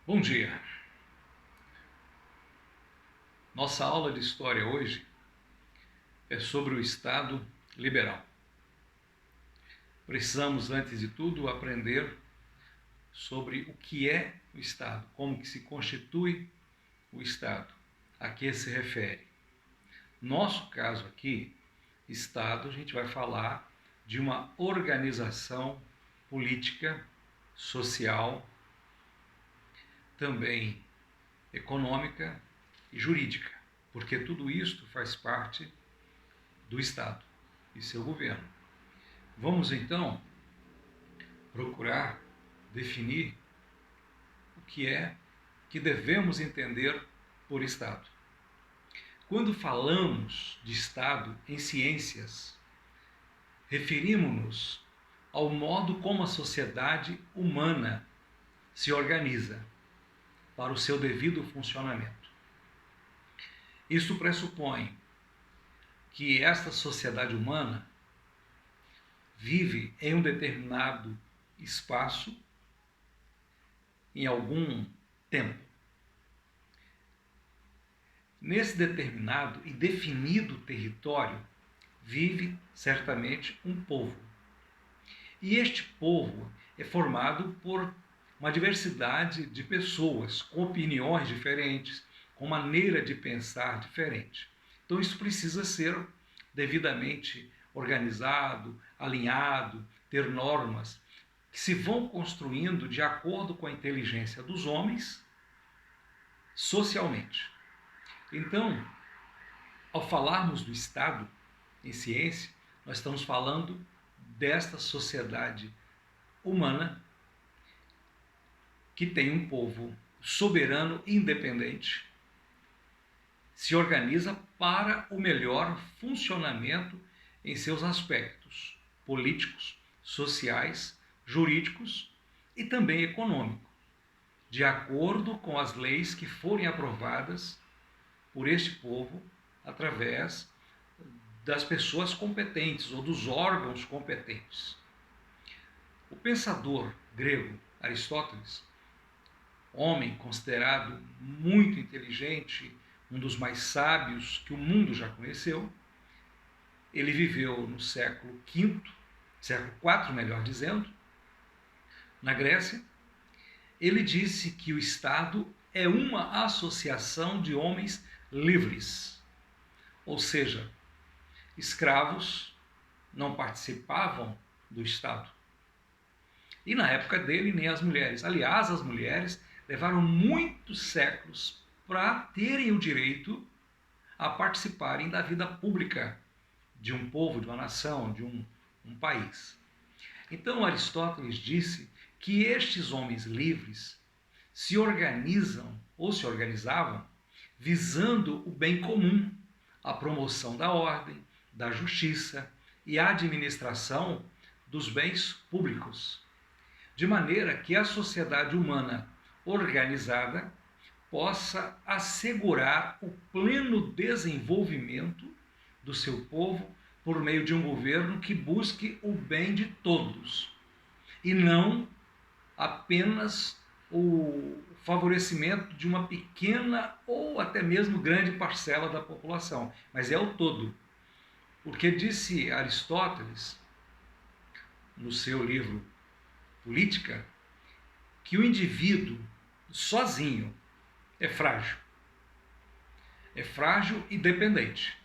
Bom dia! Nossa aula de história hoje é sobre o Estado liberal. Precisamos, antes de tudo, aprender sobre o que é o Estado, como que se constitui o Estado, a que se refere. Nosso caso aqui, Estado, a gente vai falar de uma organização política, social, também econômica e jurídica, porque tudo isto faz parte do Estado e seu governo. Vamos então procurar definir o que devemos entender por Estado. Quando falamos de Estado em ciências, referimos-nos ao modo como a sociedade humana se organiza para o seu devido funcionamento. Isso pressupõe que esta sociedade humana vive em um determinado espaço, em algum tempo. Nesse determinado e definido território, vive certamente um povo. E este povo é formado por uma diversidade de pessoas, com opiniões diferentes, com maneira de pensar diferente. Então isso precisa ser devidamente organizado, alinhado, ter normas que se vão construindo de acordo com a inteligência dos homens socialmente. Então, ao falarmos do Estado em ciência, nós estamos falando desta sociedade humana que tem um povo soberano independente, se organiza para o melhor funcionamento em seus aspectos políticos, sociais, jurídicos e também econômico, de acordo com as leis que forem aprovadas por este povo através das pessoas competentes ou dos órgãos competentes. O pensador grego Aristóteles, homem considerado muito inteligente, um dos mais sábios que o mundo já conheceu, ele viveu no século V, século IV, melhor dizendo, na Grécia. Ele disse que o Estado é uma associação de homens livres, ou seja, escravos não participavam do Estado. E na época dele, nem as mulheres. Aliás, as mulheres levaram muitos séculos para terem o direito a participarem da vida pública de um povo, de uma nação, de um país. Então Aristóteles disse que estes homens livres se organizam ou se organizavam visando o bem comum, a promoção da ordem, da justiça e a administração dos bens públicos, de maneira que a sociedade humana organizada possa assegurar o pleno desenvolvimento do seu povo por meio de um governo que busque o bem de todos e não apenas o favorecimento de uma pequena ou até mesmo grande parcela da população, mas é o todo. Porque disse Aristóteles, no seu livro Política, que o indivíduo sozinho é frágil. É frágil e dependente.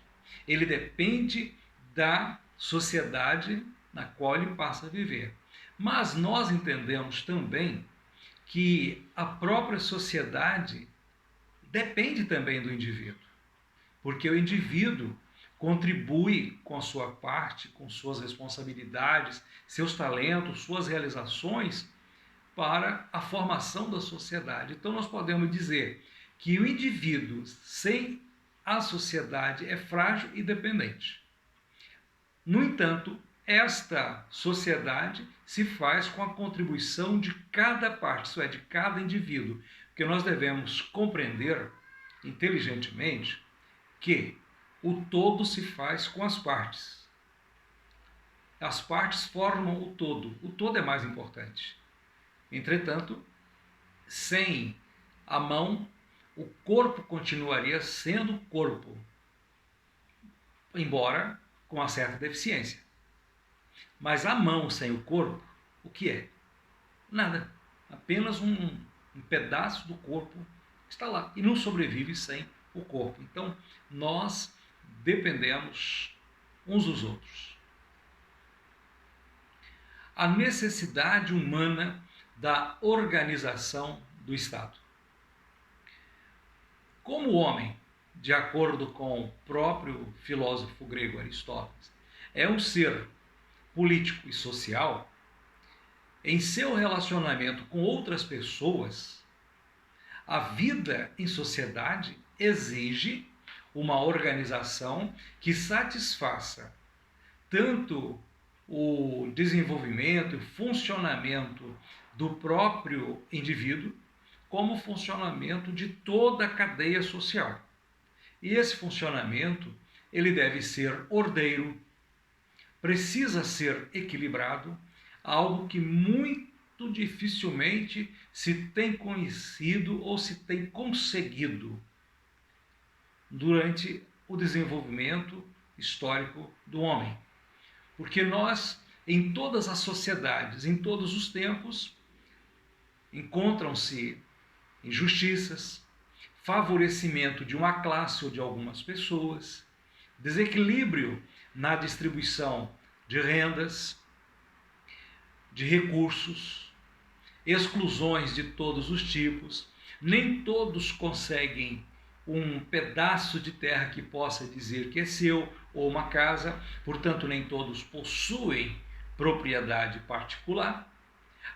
Ele depende da sociedade na qual ele passa a viver. Mas nós entendemos também que a própria sociedade depende também do indivíduo, porque o indivíduo contribui com a sua parte, com suas responsabilidades, seus talentos, suas realizações para a formação da sociedade. Então nós podemos dizer que o indivíduo sem a sociedade é frágil e dependente. No entanto, esta sociedade se faz com a contribuição de cada parte, isso é, de cada indivíduo, porque nós devemos compreender inteligentemente que o todo se faz com as partes. As partes formam o todo é mais importante. Entretanto, sem a mão, o corpo continuaria sendo corpo, embora com uma certa deficiência. Mas a mão sem o corpo, o que é? Nada. Apenas um pedaço do corpo que está lá e não sobrevive sem o corpo. Então, nós dependemos uns dos outros. A necessidade humana da organização do Estado. Como o homem, de acordo com o próprio filósofo grego Aristóteles, é um ser político e social, em seu relacionamento com outras pessoas, a vida em sociedade exige uma organização que satisfaça tanto o desenvolvimento e funcionamento do próprio indivíduo, como o funcionamento de toda a cadeia social. E esse funcionamento, ele deve ser ordeiro, precisa ser equilibrado, algo que muito dificilmente se tem conhecido ou se tem conseguido durante o desenvolvimento histórico do homem. Porque nós, em todas as sociedades, em todos os tempos, encontram-se injustiças, favorecimento de uma classe ou de algumas pessoas, desequilíbrio na distribuição de rendas, de recursos, exclusões de todos os tipos. Nem todos conseguem um pedaço de terra que possa dizer que é seu, ou uma casa, portanto, nem todos possuem propriedade particular.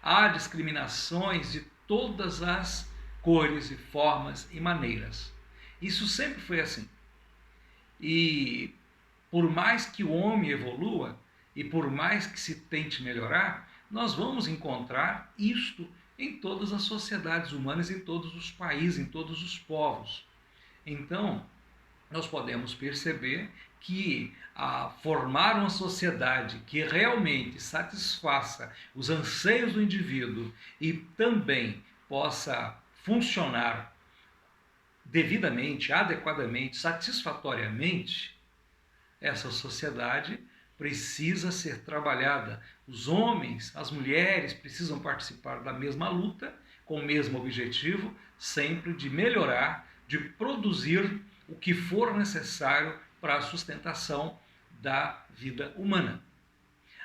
Há discriminações de todas as cores e formas e maneiras. Isso sempre foi assim. E por mais que o homem evolua e por mais que se tente melhorar, nós vamos encontrar isto em todas as sociedades humanas, em todos os países, em todos os povos. Então, nós podemos perceber que formar uma sociedade que realmente satisfaça os anseios do indivíduo e também possa funcionar devidamente, adequadamente, satisfatoriamente, essa sociedade precisa ser trabalhada. Os homens, as mulheres precisam participar da mesma luta, com o mesmo objetivo, sempre de melhorar, de produzir o que for necessário para a sustentação da vida humana.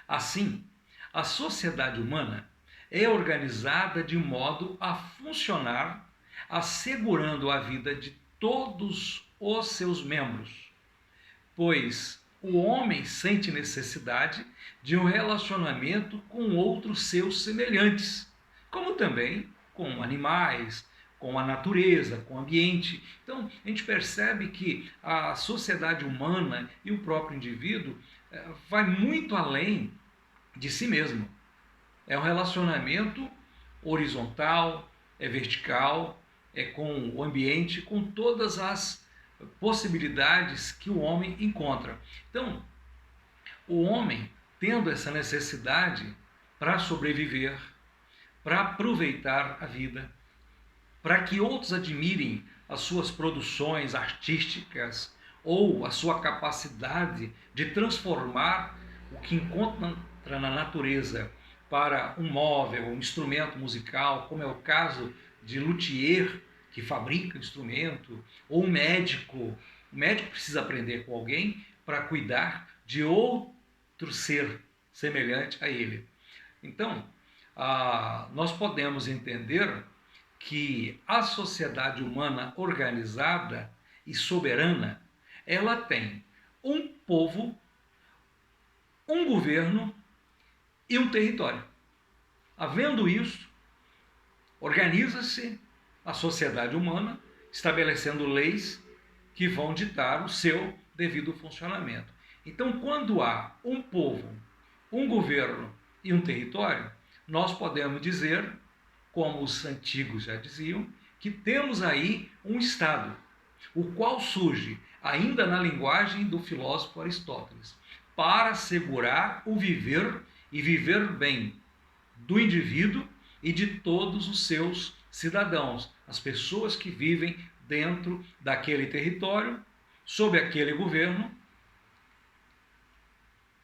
Assim, a sociedade humana é organizada de modo a funcionar, assegurando a vida de todos os seus membros, pois o homem sente necessidade de um relacionamento com outros seus semelhantes, como também com animais, com a natureza, com o ambiente. Então, a gente percebe que a sociedade humana e o próprio indivíduo vai muito além de si mesmo. É um relacionamento horizontal, é vertical, é com o ambiente, com todas as possibilidades que o homem encontra. Então, o homem, tendo essa necessidade para sobreviver, para aproveitar a vida, para que outros admirem as suas produções artísticas ou a sua capacidade de transformar o que encontra na natureza para um móvel, um instrumento musical, como é o caso de luthier, que fabrica instrumento, ou um médico. O médico precisa aprender com alguém para cuidar de outro ser semelhante a ele. Então, nós podemos entender que a sociedade humana organizada e soberana, ela tem um povo, um governo e um território. Havendo isso, organiza-se a sociedade humana, estabelecendo leis que vão ditar o seu devido funcionamento. Então, quando há um povo, um governo e um território, nós podemos dizer, como os antigos já diziam, que temos aí um Estado, o qual surge ainda na linguagem do filósofo Aristóteles, para assegurar o viver e viver bem do indivíduo e de todos os seus cidadãos, as pessoas que vivem dentro daquele território, sob aquele governo,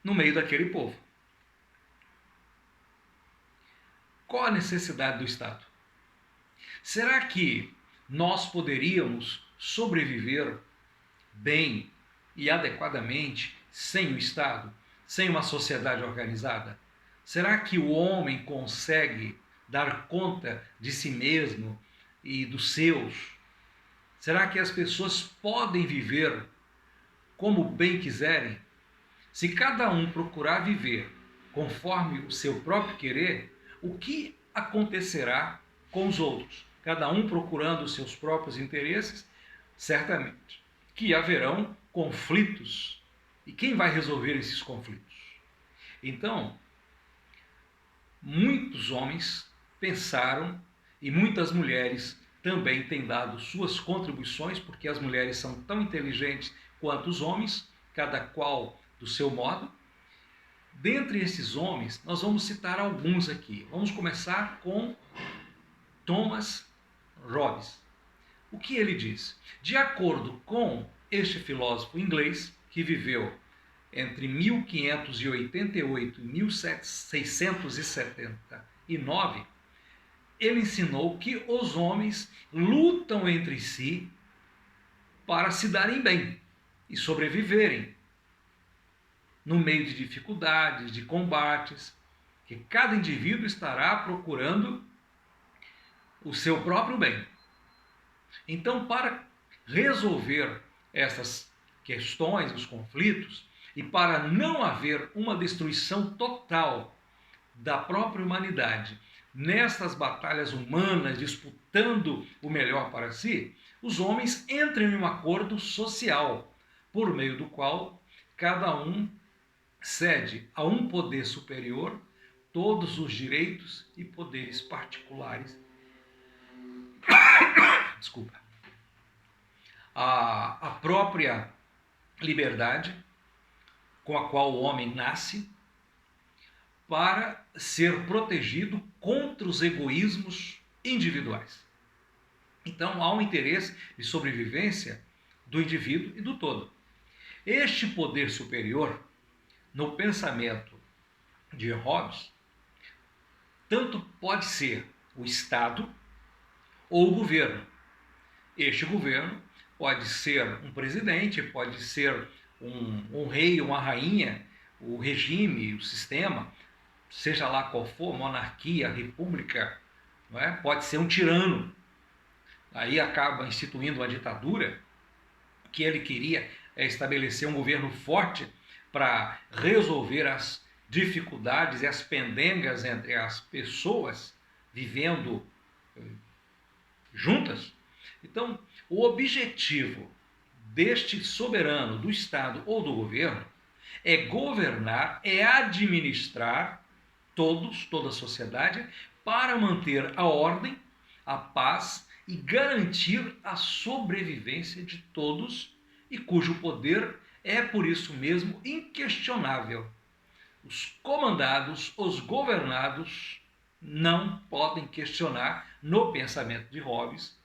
no meio daquele povo. Qual a necessidade do Estado? Será que nós poderíamos sobreviver bem e adequadamente sem o Estado, sem uma sociedade organizada? Será que o homem consegue dar conta de si mesmo e dos seus? Será que as pessoas podem viver como bem quiserem? Se cada um procurar viver conforme o seu próprio querer, o que acontecerá com os outros? Cada um procurando os seus próprios interesses, certamente que haverão conflitos. E quem vai resolver esses conflitos? Então, muitos homens pensaram e muitas mulheres também têm dado suas contribuições, porque as mulheres são tão inteligentes quanto os homens, cada qual do seu modo. Dentre esses homens, nós vamos citar alguns aqui. Vamos começar com Thomas Hobbes. O que ele diz? De acordo com este filósofo inglês, que viveu entre 1588 e 1679, ele ensinou que os homens lutam entre si para se darem bem e sobreviverem no meio de dificuldades, de combates, que cada indivíduo estará procurando o seu próprio bem. Então, para resolver essas questões, os conflitos, e para não haver uma destruição total da própria humanidade nestas batalhas humanas, disputando o melhor para si, os homens entram em um acordo social, por meio do qual cada um cede a um poder superior todos os direitos e poderes particulares. Desculpa. A própria liberdade com a qual o homem nasce, para ser protegido contra os egoísmos individuais. Então há um interesse de sobrevivência do indivíduo e do todo. Este poder superior, no pensamento de Hobbes, tanto pode ser o Estado ou o governo. Este governo pode ser um presidente, pode ser um rei, uma rainha, o regime, o sistema, seja lá qual for, monarquia, república, não é? Pode ser um tirano. Aí acaba instituindo uma ditadura, que ele queria estabelecer um governo forte para resolver as dificuldades e as pendengas entre as pessoas vivendo juntas. Então, o objetivo deste soberano, do Estado ou do governo, é governar, é administrar toda a sociedade, para manter a ordem, a paz e garantir a sobrevivência de todos, e cujo poder é, por isso mesmo, inquestionável. Os comandados, os governados, não podem questionar, no pensamento de Hobbes,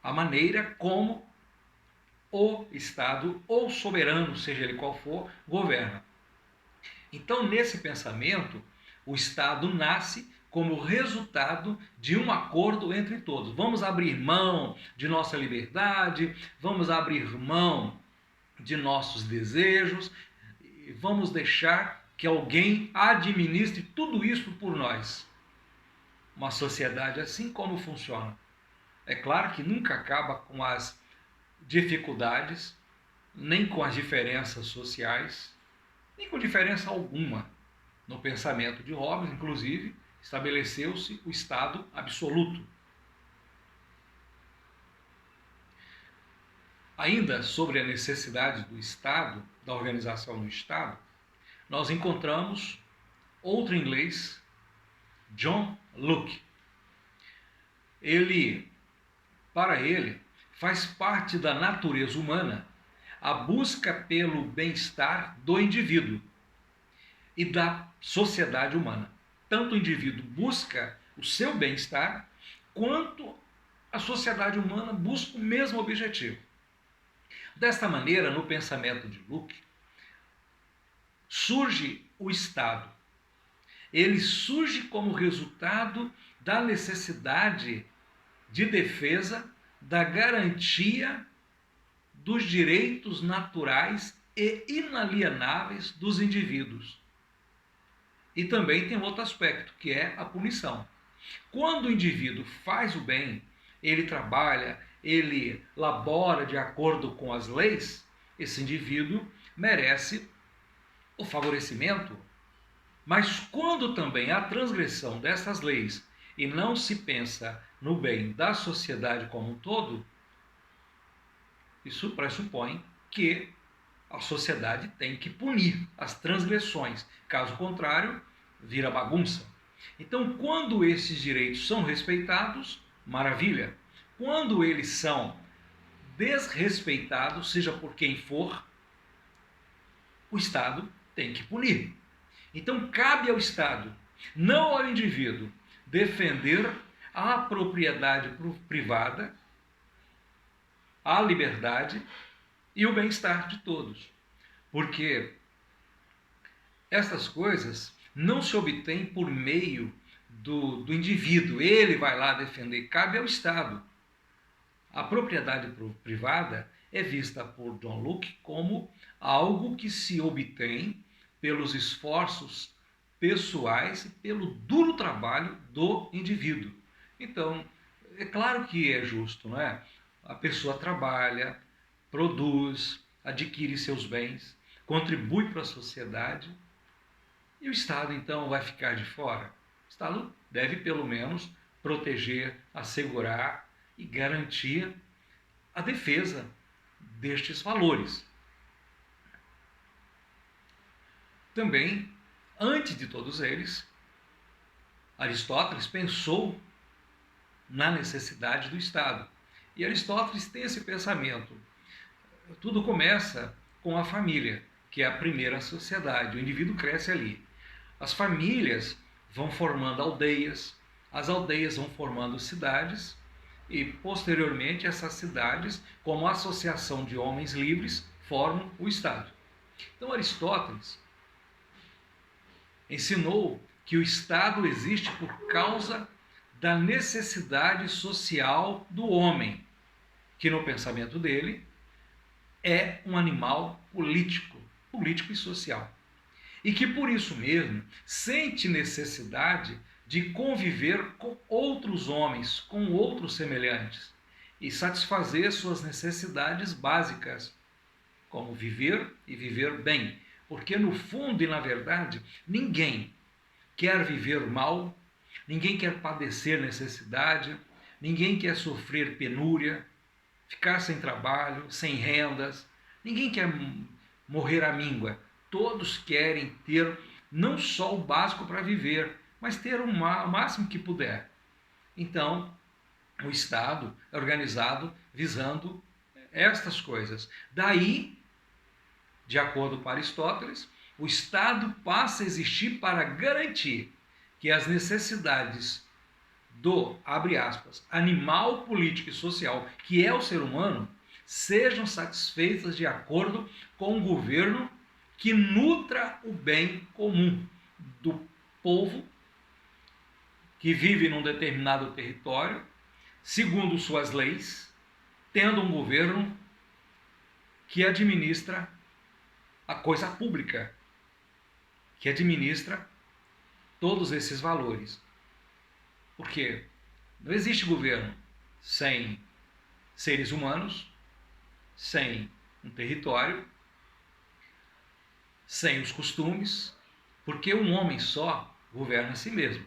a maneira como o Estado, ou soberano, seja ele qual for, governa. Então, nesse pensamento, o Estado nasce como resultado de um acordo entre todos. Vamos abrir mão de nossa liberdade, vamos abrir mão de nossos desejos, vamos deixar que alguém administre tudo isso por nós. Uma sociedade assim como funciona? É claro que nunca acaba com as dificuldades, nem com as diferenças sociais, nem com diferença alguma. No pensamento de Hobbes, inclusive, estabeleceu-se o Estado absoluto. Ainda sobre a necessidade do Estado, da organização do Estado, nós encontramos outro inglês, John Locke. Para ele, faz parte da natureza humana a busca pelo bem-estar do indivíduo e da sociedade humana. Tanto o indivíduo busca o seu bem-estar, quanto a sociedade humana busca o mesmo objetivo. Desta maneira, no pensamento de Locke, surge o Estado. Ele surge como resultado da necessidade de defesa da garantia dos direitos naturais e inalienáveis dos indivíduos. E também tem outro aspecto, que é a punição. Quando o indivíduo faz o bem, ele trabalha, ele labora de acordo com as leis, esse indivíduo merece o favorecimento. Mas quando também há transgressão dessas leis e não se pensa no bem da sociedade como um todo, isso pressupõe que a sociedade tem que punir as transgressões. Caso contrário, vira bagunça. Então, quando esses direitos são respeitados, maravilha. Quando eles são desrespeitados, seja por quem for, o Estado tem que punir. Então, cabe ao Estado, não ao indivíduo, defender a propriedade privada, a liberdade e o bem-estar de todos. Porque essas coisas não se obtêm por meio do indivíduo. Ele vai lá defender, cabe ao Estado. A propriedade privada é vista por John Locke como algo que se obtém pelos esforços pessoais e pelo duro trabalho do indivíduo. Então, é claro que é justo, não é? A pessoa trabalha, produz, adquire seus bens, contribui para a sociedade e o Estado então vai ficar de fora. O Estado deve pelo menos proteger, assegurar e garantir a defesa destes valores. Também, antes de todos eles, Aristóteles pensou na necessidade do Estado. E Aristóteles tem esse pensamento. Tudo começa com a família, que é a primeira sociedade. O indivíduo cresce ali. As famílias vão formando aldeias, as aldeias vão formando cidades e, posteriormente, essas cidades, como associação de homens livres, formam o Estado. Então, Aristóteles ensinou que o Estado existe por causa da necessidade social do homem, que no pensamento dele é um animal político e social. E que por isso mesmo sente necessidade de conviver com outros homens, com outros semelhantes, e satisfazer suas necessidades básicas, como viver e viver bem. Porque no fundo e na verdade, ninguém quer viver mal, ninguém quer padecer necessidade, ninguém quer sofrer penúria, ficar sem trabalho, sem rendas, ninguém quer morrer à míngua. Todos querem ter não só o básico para viver, mas ter o máximo que puder. Então, o Estado é organizado visando estas coisas. Daí, de acordo com Aristóteles, o Estado passa a existir para garantir que as necessidades do, abre aspas, animal político e social, que é o ser humano, sejam satisfeitas de acordo com um governo que nutra o bem comum do povo que vive num determinado território, segundo suas leis, tendo um governo que administra a coisa pública, que administra todos esses valores. Porque não existe governo sem seres humanos, sem um território, sem os costumes, porque um homem só governa a si mesmo.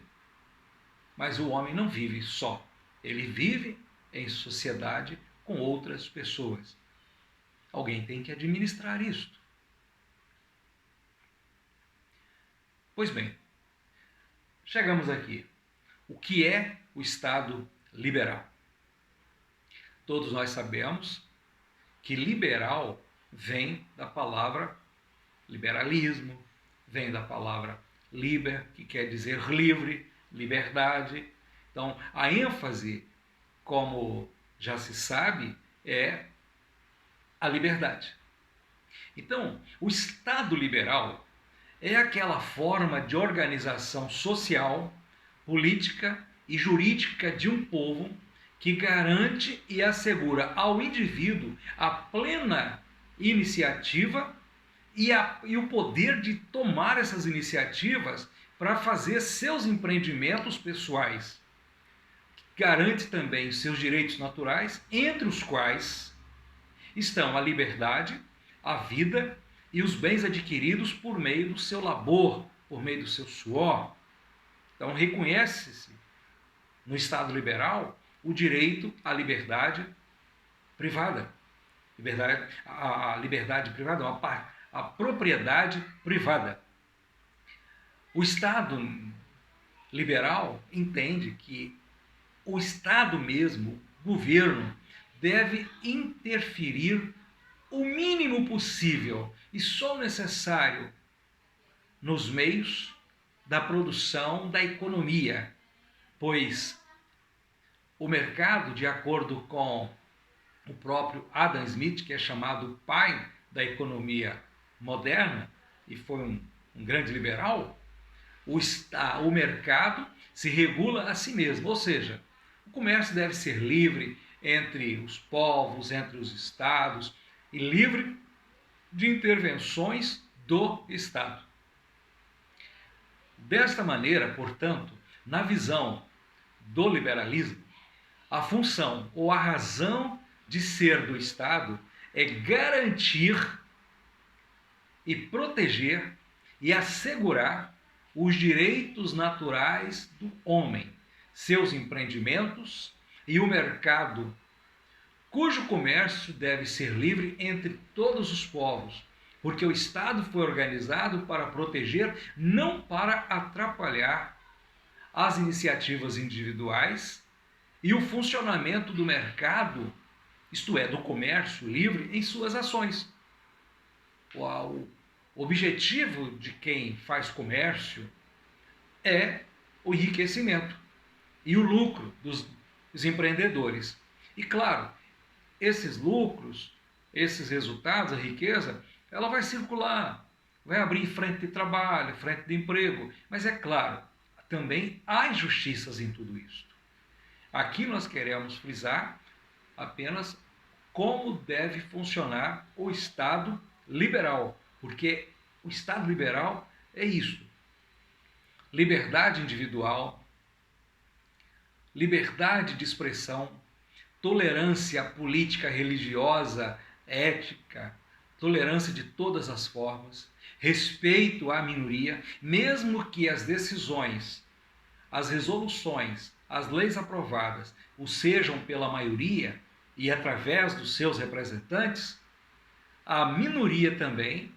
Mas o homem não vive só, ele vive em sociedade com outras pessoas. Alguém tem que administrar isto. Pois bem, chegamos aqui. O que é o Estado liberal? Todos nós sabemos que liberal vem da palavra liberalismo, vem da palavra liber, que quer dizer livre, liberdade. Então, a ênfase, como já se sabe, é a liberdade. Então, o Estado liberal é aquela forma de organização social, política e jurídica de um povo que garante e assegura ao indivíduo a plena iniciativa e o poder de tomar essas iniciativas para fazer seus empreendimentos pessoais. Garante também seus direitos naturais, entre os quais estão a liberdade, a vida e os bens adquiridos por meio do seu labor, por meio do seu suor. Então, reconhece-se no Estado liberal o direito à liberdade privada. A liberdade privada, a propriedade privada. O Estado liberal entende que o Estado mesmo, o governo, deve interferir o mínimo possível e só o necessário nos meios da produção da economia, pois o mercado, de acordo com o próprio Adam Smith, que é chamado pai da economia moderna e foi um grande liberal, o mercado se regula a si mesmo, ou seja, o comércio deve ser livre entre os povos, entre os estados e livre de intervenções do Estado. Desta maneira, portanto, na visão do liberalismo, a função ou a razão de ser do Estado é garantir e proteger e assegurar os direitos naturais do homem, seus empreendimentos e o mercado, cujo comércio deve ser livre entre todos os povos, porque o Estado foi organizado para proteger, não para atrapalhar as iniciativas individuais e o funcionamento do mercado, isto é, do comércio livre, em suas ações. O objetivo de quem faz comércio é o enriquecimento e o lucro dos empreendedores. E claro, esses lucros, esses resultados, a riqueza, ela vai circular, vai abrir frente de trabalho, frente de emprego. Mas é claro, também há injustiças em tudo isso. Aqui nós queremos frisar apenas como deve funcionar o Estado liberal, porque o Estado liberal é isso: liberdade individual, liberdade de expressão, tolerância política, religiosa, ética, tolerância de todas as formas, respeito à minoria, mesmo que as decisões, as resoluções, as leis aprovadas o sejam pela maioria e através dos seus representantes, a minoria também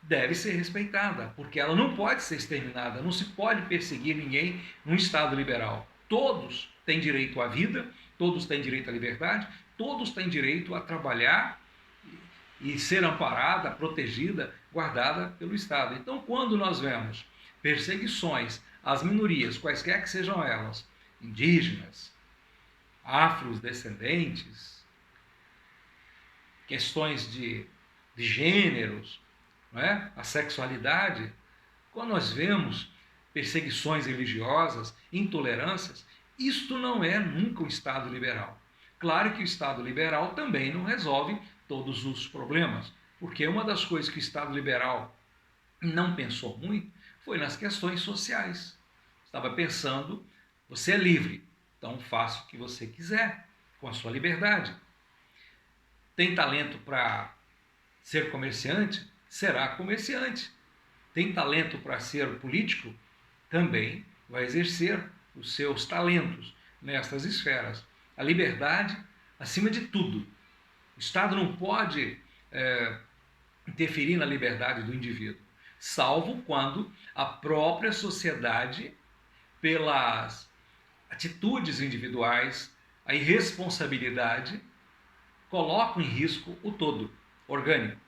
deve ser respeitada, porque ela não pode ser exterminada, não se pode perseguir ninguém num Estado liberal. Todos têm direito à vida, todos têm direito à liberdade, todos têm direito a trabalhar e ser amparada, protegida, guardada pelo Estado. Então, quando nós vemos perseguições às minorias, quaisquer que sejam elas, indígenas, afrodescendentes, questões de gêneros, não é? A sexualidade, quando nós vemos perseguições religiosas, intolerâncias, isto não é nunca um Estado liberal. Claro que o Estado liberal também não resolve todos os problemas, porque uma das coisas que o Estado liberal não pensou muito foi nas questões sociais. Estava pensando, você é livre, então faça o que você quiser, com a sua liberdade. Tem talento para ser comerciante? Será comerciante. Tem talento para ser político? Também vai exercer os seus talentos nestas esferas. A liberdade acima de tudo. O Estado não pode interferir na liberdade do indivíduo, salvo quando a própria sociedade, pelas atitudes individuais, a irresponsabilidade, colocam em risco o todo orgânico.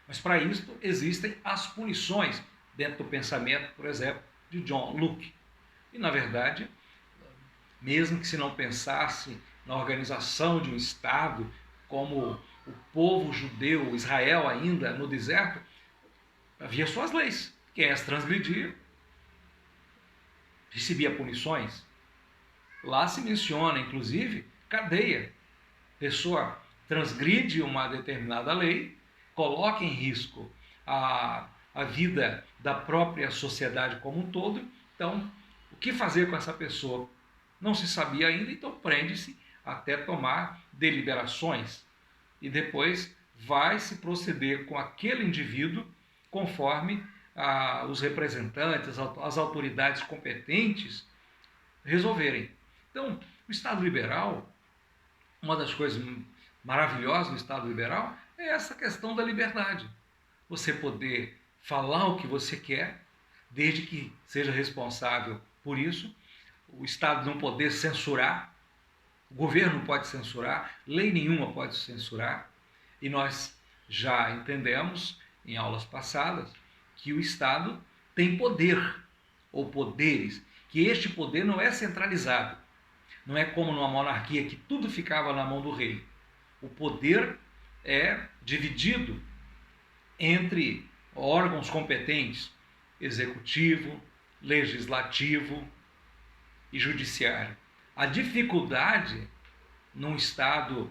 Mas para isso existem as punições dentro do pensamento, por exemplo, de John Locke. E, na verdade, mesmo que se não pensasse na organização de um Estado, como o povo judeu, Israel ainda no deserto, havia suas leis. Quem as transgredia recebia punições. Lá se menciona, inclusive, cadeia. Pessoa transgride uma determinada lei, coloca em risco a vida da própria sociedade como um todo. Então, o que fazer com essa pessoa? Não se sabia ainda, então prende-se até tomar deliberações. E depois vai se proceder com aquele indivíduo conforme os representantes, as autoridades competentes resolverem. Então, o Estado liberal, uma das coisas maravilhosas do Estado liberal é essa questão da liberdade. Você poder falar o que você quer, desde que seja responsável por isso. O Estado não poder censurar, o governo não pode censurar, lei nenhuma pode censurar. E nós já entendemos, em aulas passadas, que o Estado tem poder, ou poderes, que este poder não é centralizado. Não é como numa monarquia que tudo ficava na mão do rei. O poder é dividido entre órgãos competentes, executivo, legislativo e judiciário. A dificuldade num Estado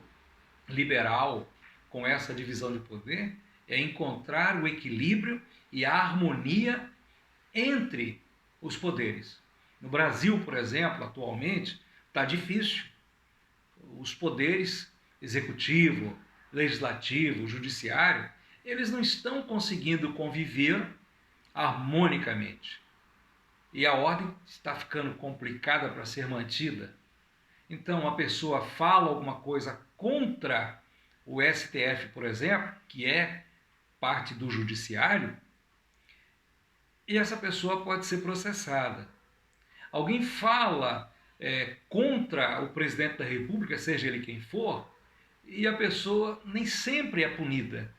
liberal com essa divisão de poder é encontrar o equilíbrio e a harmonia entre os poderes. No Brasil, por exemplo, atualmente, está difícil. Os poderes executivo, legislativo, judiciário, eles não estão conseguindo conviver harmonicamente. E a ordem está ficando complicada para ser mantida. Então, a pessoa fala alguma coisa contra o STF, por exemplo, que é parte do judiciário, e essa pessoa pode ser processada. Alguém fala contra o presidente da República, seja ele quem for, e a pessoa nem sempre é punida.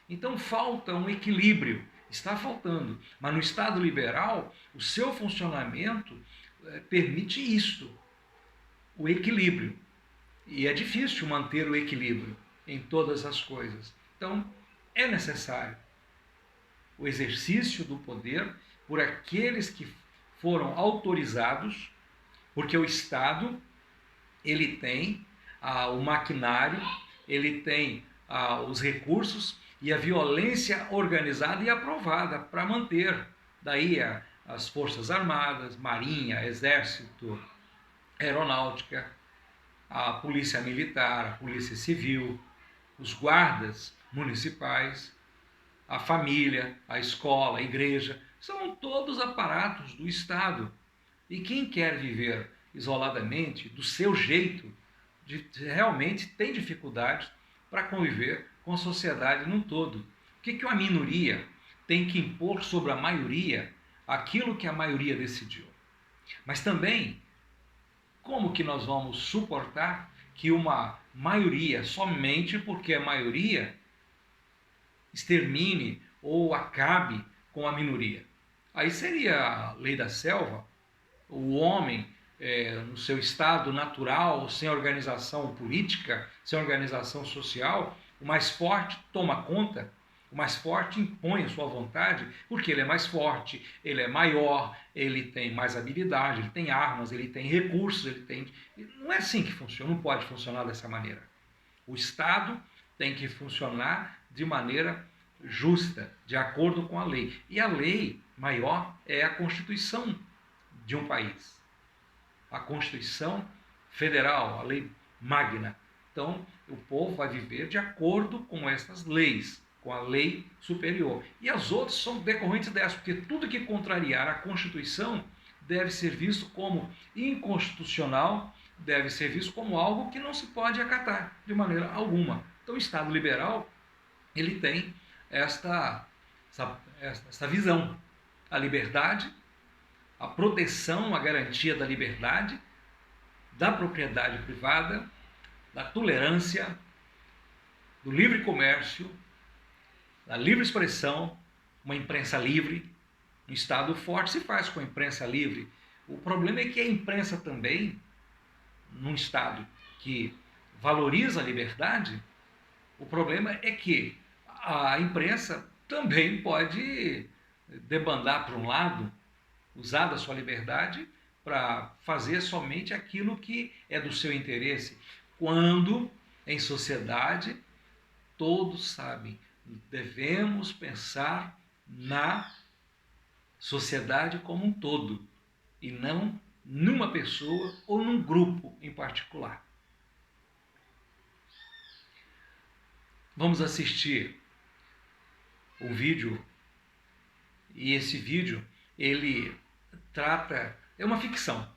Então falta um equilíbrio, está faltando. Mas no Estado liberal, o seu funcionamento permite isto, o equilíbrio. E é difícil manter o equilíbrio em todas as coisas. Então, é necessário o exercício do poder por aqueles que foram autorizados, porque o Estado ele tem o maquinário, ele tem os recursos e a violência organizada e aprovada para manter. Daí as Forças Armadas, Marinha, Exército, Aeronáutica, a Polícia Militar, a Polícia Civil, os guardas municipais, a família, a escola, a igreja, são todos aparatos do Estado. E quem quer viver isoladamente, do seu jeito, realmente tem dificuldade para conviver com a sociedade num todo. O que uma minoria tem que impor sobre a maioria aquilo que a maioria decidiu? Mas também, como que nós vamos suportar que uma maioria, somente porque a maioria, extermine ou acabe com a minoria? Aí seria a lei da selva, o homem no seu estado natural, sem organização política, sem organização social, o mais forte toma conta, o mais forte impõe a sua vontade, porque ele é mais forte, ele é maior, ele tem mais habilidade, ele tem armas, ele tem recursos, ele tem... Não é assim que funciona, não pode funcionar dessa maneira. O Estado tem que funcionar de maneira justa, de acordo com a lei. E a lei maior é a Constituição de um país. A Constituição Federal, a lei magna. Então, o povo vai viver de acordo com essas leis, com a lei superior. E as outras são decorrentes dessa, porque tudo que contrariar a Constituição deve ser visto como inconstitucional, deve ser visto como algo que não se pode acatar de maneira alguma. Então, o Estado liberal, ele tem esta visão. A liberdade, a proteção, a garantia da liberdade, da propriedade privada, da tolerância, do livre comércio, da livre expressão, uma imprensa livre. Um Estado forte se faz com a imprensa livre. O problema é que a imprensa também num Estado que valoriza a liberdade, o problema é que a imprensa também pode debandar para um lado, usar da sua liberdade para fazer somente aquilo que é do seu interesse, quando em sociedade todos sabem, devemos pensar na sociedade como um todo e não numa pessoa ou num grupo em particular. Vamos assistir o vídeo, e esse vídeo ele trata, é uma ficção,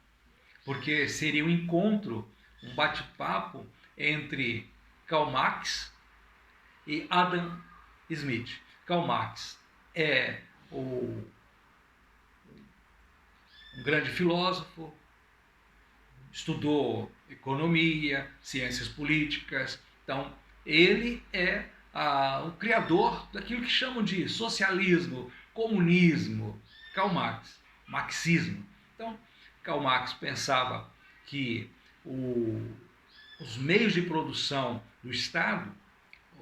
porque seria um encontro, um bate-papo entre Karl Marx e Adam Smith. Karl Marx é um grande filósofo, estudou economia, ciências políticas, então ele é o criador daquilo que chamam de socialismo, comunismo, Karl Marx, marxismo. Então, Karl Marx pensava que os meios de produção do Estado,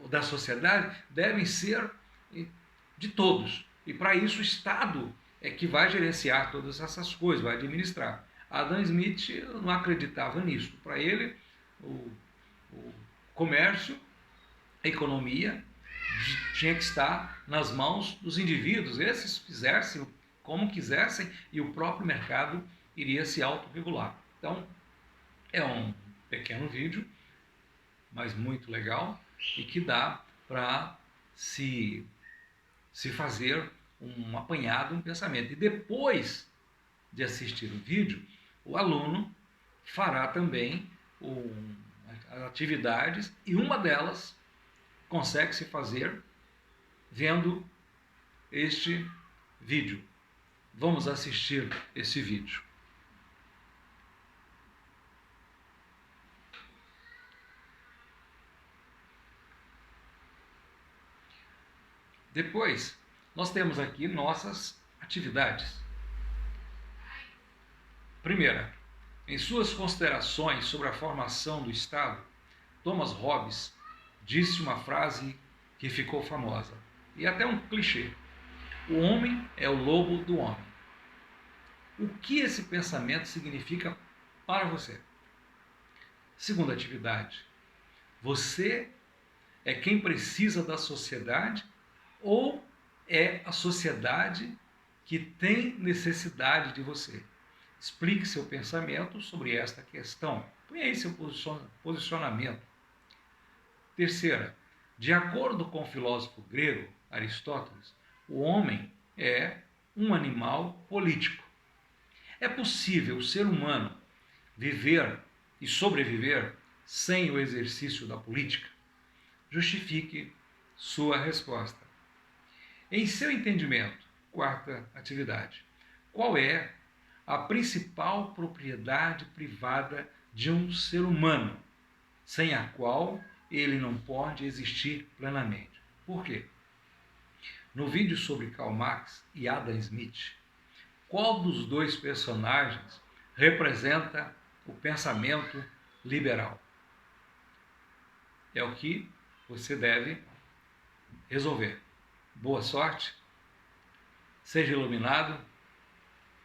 da sociedade, devem ser de todos. E para isso o Estado é que vai gerenciar todas essas coisas, vai administrar. Adam Smith não acreditava nisso. Para ele, o comércio, a economia tinha que estar nas mãos dos indivíduos. Esses fizessem como quisessem e o próprio mercado iria se autorregular. Então, é um pequeno vídeo, mas muito legal e que dá para se fazer um apanhado, um pensamento. E depois de assistir o vídeo, o aluno fará também atividades e uma delas consegue se fazer vendo este vídeo. Vamos assistir esse vídeo. Depois, nós temos aqui nossas atividades. Primeira, em suas considerações sobre a formação do Estado, Thomas Hobbes disse uma frase que ficou famosa, e até um clichê: o homem é o lobo do homem. O que esse pensamento significa para você? Segunda atividade, você é quem precisa da sociedade ou é a sociedade que tem necessidade de você? Explique seu pensamento sobre esta questão. Põe aí seu posicionamento. Terceira, de acordo com o filósofo grego Aristóteles, o homem é um animal político. É possível o ser humano viver e sobreviver sem o exercício da política? Justifique sua resposta. Em seu entendimento, quarta atividade, qual é a principal propriedade privada de um ser humano, sem a qual ele não pode existir plenamente? Por quê? No vídeo sobre Karl Marx e Adam Smith, qual dos dois personagens representa o pensamento liberal? É o que você deve resolver. Boa sorte, seja iluminado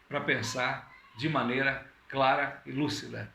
para pensar de maneira clara e lúcida.